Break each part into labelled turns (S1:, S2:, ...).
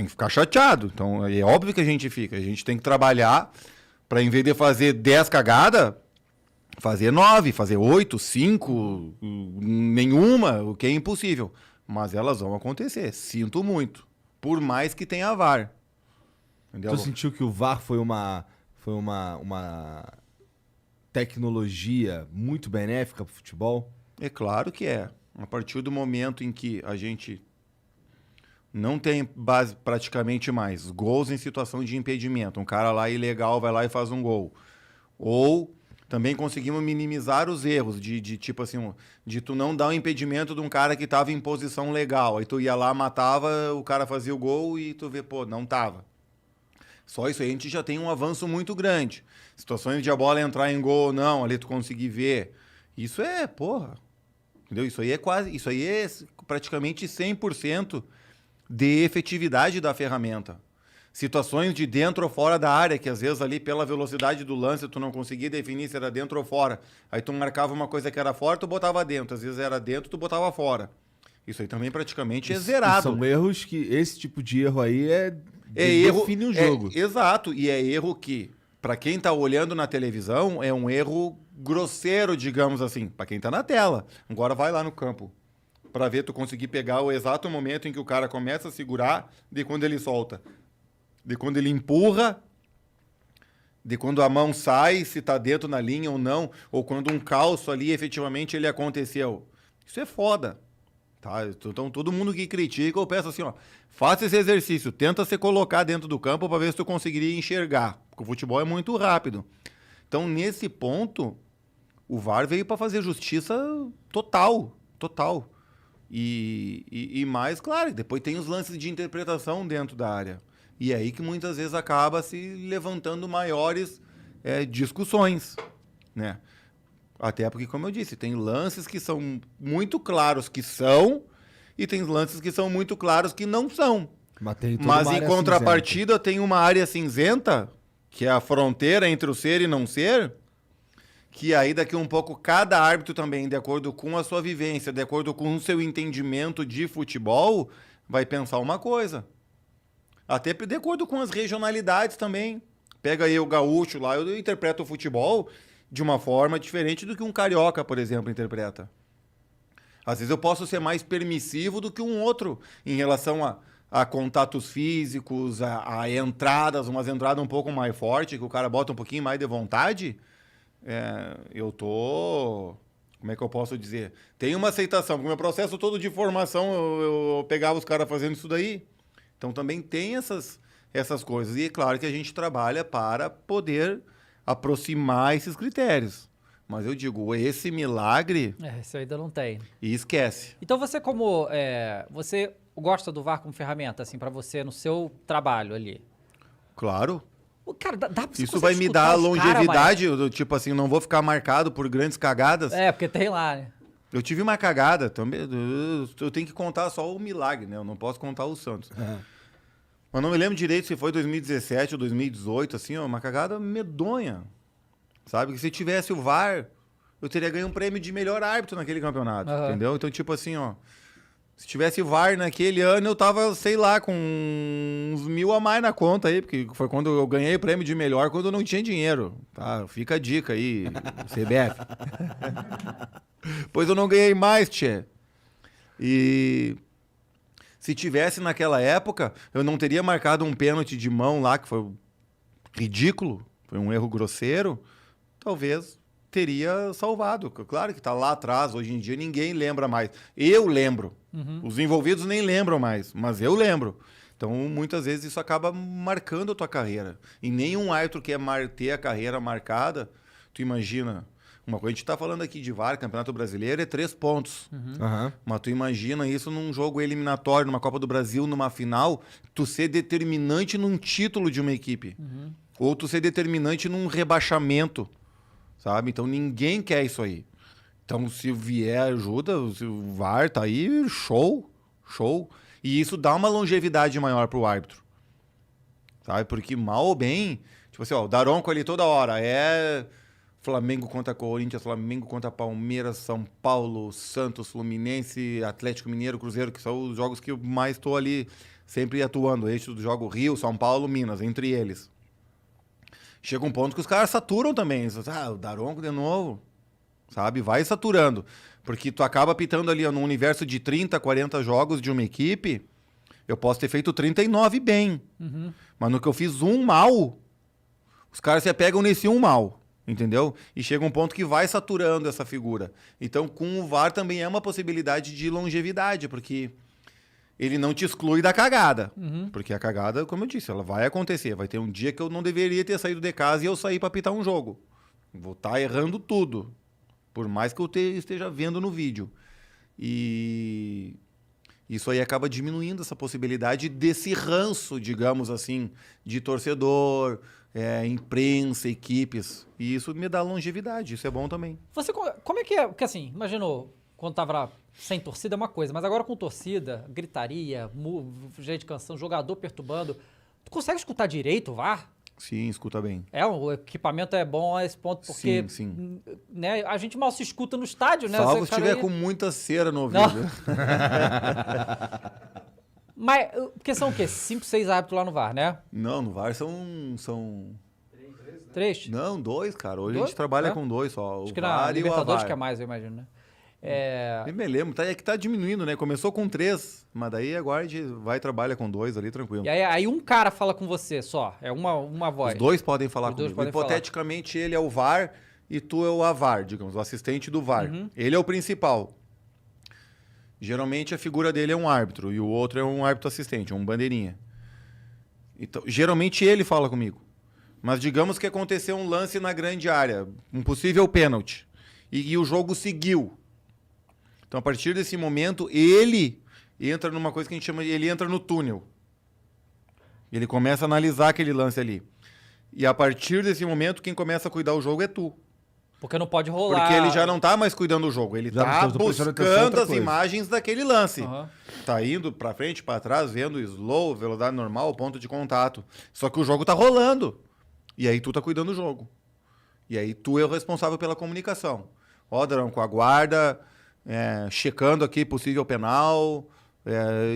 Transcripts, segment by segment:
S1: tem que ficar chateado. Então, é óbvio que a gente fica. A gente tem que trabalhar para, em vez de fazer 10 cagadas, fazer 9, fazer 8, 5, nenhuma, o que é impossível. Mas elas vão acontecer. Sinto muito. Por mais que tenha VAR. Entendeu?
S2: Tu sentiu que o VAR foi uma tecnologia muito benéfica pro futebol?
S1: É claro que é. A partir do momento em que a gente não tem base praticamente mais gols em situação de impedimento, um cara lá ilegal vai lá e faz um gol. Ou também conseguimos minimizar os erros de tipo assim, de tu não dar um impedimento de um cara que estava em posição legal. Aí tu ia lá, matava, o cara fazia o gol e tu vê, pô, não tava. Só isso aí a gente já tem um avanço muito grande. Situações de a bola entrar em gol ou não, ali tu conseguir ver. Isso é, porra. Entendeu? Isso aí é praticamente 100% de efetividade da ferramenta. Situações de dentro ou fora da área, que às vezes ali pela velocidade do lance tu não conseguia definir se era dentro ou fora. Aí tu marcava uma coisa que era fora, tu botava dentro. Às vezes era dentro, tu botava fora. Isso aí também praticamente é zerado.
S2: São erros que... Esse tipo de erro aí define o jogo.
S1: Exato. E é erro que, para quem tá olhando na televisão, é um erro grosseiro, digamos assim. Para quem tá na tela. Agora vai lá no campo. Para ver tu conseguir pegar o exato momento em que o cara começa a segurar, de quando ele solta. De quando ele empurra, de quando a mão sai, se tá dentro na linha ou não, ou quando um calço ali efetivamente ele aconteceu. Isso é foda, tá? Então todo mundo que critica, eu peço assim, ó, faça esse exercício, tenta se colocar dentro do campo para ver se tu conseguiria enxergar, porque o futebol é muito rápido. Então nesse ponto, o VAR veio para fazer justiça total. E mais, claro, depois tem os lances de interpretação dentro da área. E é aí que muitas vezes acaba se levantando maiores discussões, né? Até porque, como eu disse, tem lances que são muito claros que são e tem lances que são muito claros que não são. Mas em contrapartida tem uma área cinzenta, que é a fronteira entre o ser e não ser, que aí daqui um pouco cada árbitro também, de acordo com a sua vivência, de acordo com o seu entendimento de futebol, vai pensar uma coisa. Até de acordo com as regionalidades também. Pega aí o gaúcho lá, eu interpreto o futebol de uma forma diferente do que um carioca, por exemplo, interpreta. Às vezes eu posso ser mais permissivo do que um outro em relação a contatos físicos, a entradas, umas entradas um pouco mais fortes, que o cara bota um pouquinho mais de vontade. Eu tô... Como é que eu posso dizer? Tem uma aceitação. Com o meu processo todo de formação, eu pegava os caras fazendo isso daí. Então também tem essas coisas. E é claro que a gente trabalha para poder aproximar esses critérios. Mas eu digo, esse milagre...
S3: Isso ainda não tem.
S1: E esquece.
S3: Então você você gosta do VAR como ferramenta, assim, pra você no seu trabalho ali?
S1: Claro.
S3: Cara, dá pra você
S1: Isso vai me dar longevidade, tipo assim, não vou ficar marcado por grandes cagadas.
S3: Porque tem lá, né?
S1: Eu tive uma cagada também. Eu tenho que contar só o milagre, né? Eu não posso contar o Santos. Mas não me lembro direito se foi 2017 ou 2018, assim, ó, uma cagada medonha. Sabe? Que se tivesse o VAR, eu teria ganho um prêmio de melhor árbitro naquele campeonato. Entendeu? Então, tipo assim, ó. Se tivesse VAR naquele ano, eu tava, sei lá, com uns 1.000 a mais na conta aí, porque foi quando eu ganhei o prêmio de melhor, quando eu não tinha dinheiro. Tá? Fica a dica aí, CBF. Pois eu não ganhei mais, tchê. E se tivesse naquela época, eu não teria marcado um pênalti de mão lá, que foi ridículo, foi um erro grosseiro, talvez teria salvado. Claro que tá lá atrás, hoje em dia ninguém lembra mais. Eu lembro. Os envolvidos nem lembram mais, mas eu lembro. Então, muitas vezes isso acaba marcando a tua carreira. E nenhum árbitro quer ter a carreira marcada. Tu imagina, uma coisa, a gente tá falando aqui de VAR, Campeonato Brasileiro, é 3 pontos. Mas tu imagina isso num jogo eliminatório, numa Copa do Brasil, numa final, tu ser determinante num título de uma equipe. Ou tu ser determinante num rebaixamento. Sabe? Então ninguém quer isso aí. Então se vier ajuda, se o VAR tá aí, show. E isso dá uma longevidade maior pro árbitro. Sabe? Porque mal ou bem, tipo assim, ó, o Daronco ali toda hora é Flamengo contra Corinthians, Flamengo contra Palmeiras, São Paulo, Santos, Fluminense, Atlético Mineiro, Cruzeiro, que são os jogos que eu mais tô ali sempre atuando, eixo do jogo Rio, São Paulo, Minas, entre eles. Chega um ponto que os caras saturam também. O Daronco de novo, sabe? Vai saturando. Porque tu acaba pitando ali num universo de 30, 40 jogos de uma equipe, eu posso ter feito 39 bem. Mas no que eu fiz um mal, os caras se apegam nesse um mal, entendeu? E chega um ponto que vai saturando essa figura. Então, com o VAR também é uma possibilidade de longevidade, porque ele não te exclui da cagada. Porque a cagada, como eu disse, ela vai acontecer. Vai ter um dia que eu não deveria ter saído de casa e eu sair para pitar um jogo. Vou estar errando tudo. Por mais que eu esteja vendo no vídeo. E isso aí acaba diminuindo essa possibilidade desse ranço, digamos assim, de torcedor, imprensa, equipes. E isso me dá longevidade. Isso é bom também.
S3: Você, como é que é? Porque assim, imaginou, quando tava sem torcida é uma coisa, mas agora com torcida, gritaria, gente cansando, jogador perturbando, tu consegue escutar direito o VAR?
S1: Sim, escuta bem.
S3: O equipamento é bom a esse ponto, porque
S1: Sim.
S3: Né, a gente mal se escuta no estádio, né?
S1: Salvo se
S3: Você,
S1: tiver
S3: cara,
S1: com muita cera no ouvido.
S3: Mas, porque são o quê? 5, 6 árbitros lá no VAR, né?
S1: Não, no VAR são...
S3: 3?
S1: Não, 2, cara. Hoje a
S3: Dois?
S1: gente trabalha
S3: É?
S1: com 2 só.
S3: Acho
S1: O
S3: que na
S1: VAR e o
S3: Libertadores
S1: AVAR.
S3: que é mais, eu imagino, né?
S1: Eu me lembro, é que tá diminuindo, né? Começou com 3, mas daí agora a gente vai e trabalha com 2 ali, tranquilo.
S3: E aí um cara fala com você só, é uma voz.
S1: Os dois podem falar
S3: Os dois
S1: comigo.
S3: podem
S1: Hipoteticamente, ele é o VAR e tu é o AVAR, digamos, o assistente do VAR. Ele é o principal. Geralmente a figura dele é um árbitro e o outro é um árbitro assistente, um bandeirinha. Então, geralmente ele fala comigo. Mas digamos que aconteceu um lance na grande área, um possível pênalti, e o jogo seguiu. Então, a partir desse momento, ele entra numa coisa que a gente chama de... Ele entra no túnel. Ele começa a analisar aquele lance ali. E a partir desse momento, quem começa a cuidar o jogo é tu.
S3: Porque não pode rolar.
S1: Porque ele já não tá mais cuidando do jogo. Ele
S2: Já
S1: tá
S2: não tô prestando atenção em
S1: buscando
S2: outra
S1: as
S2: coisa.
S1: imagens daquele lance.
S3: Aham.
S1: Tá indo pra frente, pra trás, vendo slow, velocidade normal, ponto de contato. Só que o jogo tá rolando. E aí tu tá cuidando do jogo. E aí tu é o responsável pela comunicação. Ó, Daronco, aguarda, checando aqui possível penal,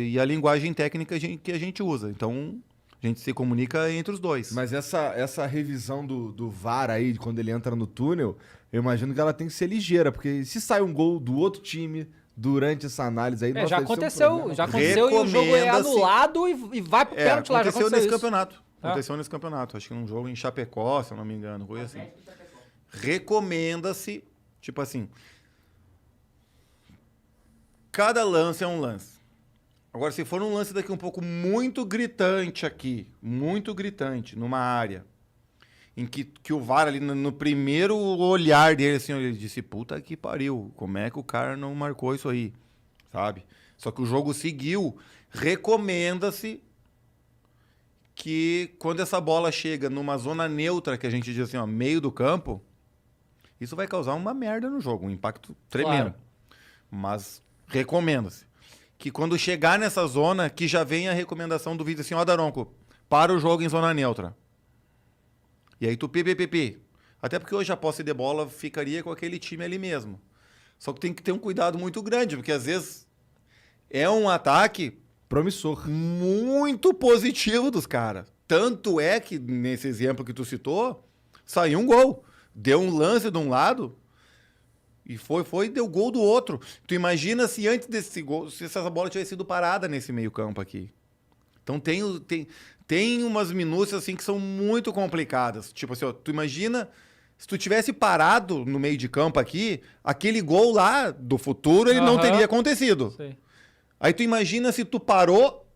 S1: e a linguagem técnica que a gente usa. Então, a gente se comunica entre os dois.
S2: Mas essa revisão do VAR aí, quando ele entra no túnel, eu imagino que ela tem que ser ligeira, porque se sai um gol do outro time durante essa análise aí... nossa,
S3: Já
S2: deve ser um
S3: aconteceu,
S2: problema.
S3: já aconteceu e o jogo é
S1: Recomenda-se-
S3: anulado e vai pro pênalti lá. Já
S1: aconteceu
S3: aconteceu
S1: nesse
S3: isso.
S1: campeonato. Aconteceu nesse campeonato. Acho que num jogo em Chapecó, se eu não me engano, coisa assim. Recomenda-se, tipo assim, cada lance é um lance. Agora, se for um lance daqui um pouco muito gritante aqui, muito gritante, numa área, em que o VAR ali no primeiro olhar dele, assim, ele disse, puta que pariu, como é que o cara não marcou isso aí, sabe? Só que o jogo seguiu, recomenda-se que quando essa bola chega numa zona neutra, que a gente diz assim, ó, meio do campo, isso vai causar uma merda no jogo, um impacto tremendo.
S3: Claro.
S1: Mas recomenda-se que quando chegar nessa zona, que já vem a recomendação do vídeo assim, ó, Daronco, para o jogo em zona neutra. E aí tu pi. Até porque hoje a posse de bola ficaria com aquele time ali mesmo. Só que tem que ter um cuidado muito grande, porque às vezes é um ataque
S2: Promissor.
S1: muito positivo dos caras. Tanto é que, nesse exemplo que tu citou, saiu um gol. Deu um lance de um lado e foi e deu gol do outro. Tu imagina se antes desse gol, se essa bola tivesse sido parada nesse meio campo aqui. Então tem umas minúcias assim que são muito complicadas. Tipo assim, ó, tu imagina se tu tivesse parado no meio de campo aqui, aquele gol lá do futuro ele não
S3: Aham.
S1: teria acontecido.
S3: Sei.
S1: Aí tu imagina se tu parou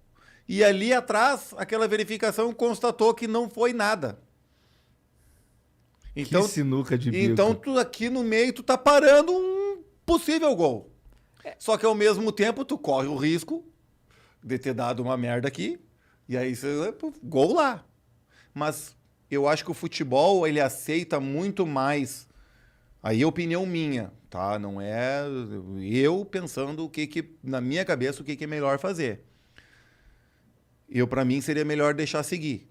S1: e ali atrás aquela verificação constatou que não foi nada. Então,
S2: Que sinuca de bico.
S1: então tu aqui no meio tu tá parando um possível gol. Só que ao mesmo tempo tu corre o risco de ter dado uma merda aqui e aí você gol lá. Mas eu acho que o futebol ele aceita muito mais. Aí é opinião minha, tá? Não é eu pensando o que na minha cabeça o que é melhor fazer. Para mim seria melhor deixar seguir.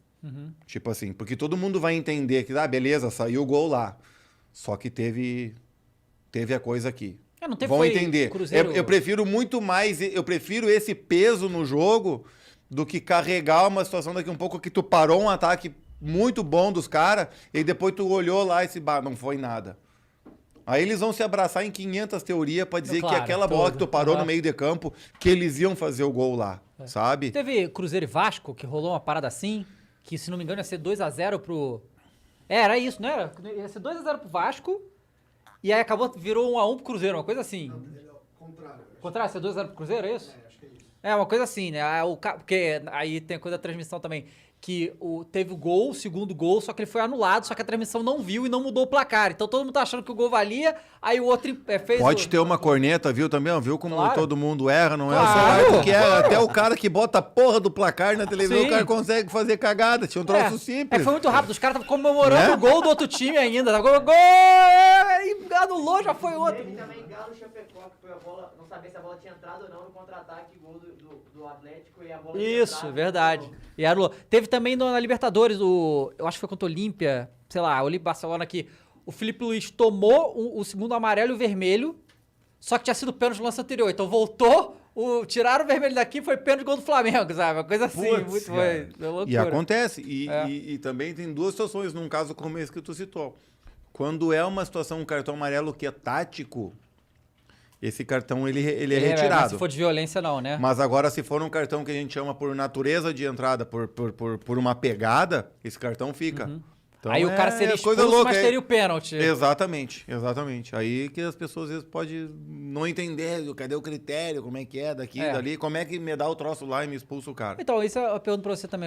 S1: Tipo assim, porque todo mundo vai entender que, beleza, saiu o gol lá. Só que teve a coisa aqui.
S3: Não teve
S1: Vão
S3: foi
S1: entender.
S3: Cruzeiro...
S1: Eu prefiro muito mais, eu prefiro esse peso no jogo do que carregar uma situação daqui um pouco que tu parou um ataque muito bom dos caras e depois tu olhou lá e não foi nada. Aí eles vão se abraçar em 500 teorias pra dizer
S3: Claro,
S1: que aquela bola que tu parou
S3: Aham.
S1: no meio de campo, que eles iam fazer o gol lá, sabe?
S3: Teve Cruzeiro e Vasco, que rolou uma parada assim, que se não me engano ia ser 2x0 pro... Era isso, não era? Ia ser 2x0 pro Vasco, e aí virou 1x1 pro Cruzeiro, uma coisa assim.
S4: Contrário.
S3: Contrário, ser 2x0 pro Cruzeiro, é isso?
S4: Acho que é isso.
S3: É, uma coisa assim, né? Porque aí tem a coisa da transmissão também. Que teve o gol, o segundo gol, só que ele foi anulado, só que a transmissão não viu e não mudou o placar. Então todo mundo tá achando que o gol valia, aí o outro fez
S1: Pode ter uma corneta, viu, também, ó, viu como
S3: Claro.
S1: todo mundo erra, não é
S3: Claro.
S1: só o árbitro que erra, até o cara que bota a porra do placar na televisão,
S3: Sim.
S1: o cara consegue fazer cagada, tinha um troço simples.
S3: Foi muito rápido, os caras estavam comemorando
S1: Né?
S3: o gol do outro time ainda. Tava gol, e anulou, já foi outro.
S5: Teve também Galo e Chapecó, que foi a bola, não sabia se a bola tinha entrado ou não no contra-ataque, gol do Atlético e a bola tinha
S3: Isso,
S5: entrado,
S3: verdade.
S5: então,
S3: E anulou. Teve também na Libertadores, eu acho que foi contra o Olímpia, sei lá, Olímpia Barcelona aqui. O Felipe Luiz tomou o segundo amarelo e o vermelho, só que tinha sido pênalti no lance anterior. Então voltou, tiraram o vermelho daqui, foi pênalti gol do Flamengo, sabe? Uma coisa assim,
S2: Putz,
S3: muito
S2: cara.
S3: foi loucura.
S1: E acontece.
S3: É.
S1: E também tem duas situações, num caso como esse que tu citou. Quando é uma situação, um cartão amarelo que é tático, esse cartão ele é
S3: Mas
S1: retirado.
S3: se for de violência, não, né?
S1: Mas agora, se for um cartão que a gente chama por natureza de entrada, por uma pegada, esse cartão fica. Então,
S3: Aí o cara seria
S1: coisa
S3: expulso,
S1: louca,
S3: mas teria o pênalti.
S1: Exatamente, exatamente. Aí que as pessoas às vezes podem não entender, cadê o critério, como é que é, daqui,
S3: É.
S1: dali, como é que me dá o troço lá e me expulsa o cara.
S3: Então, isso eu pergunto pra você também.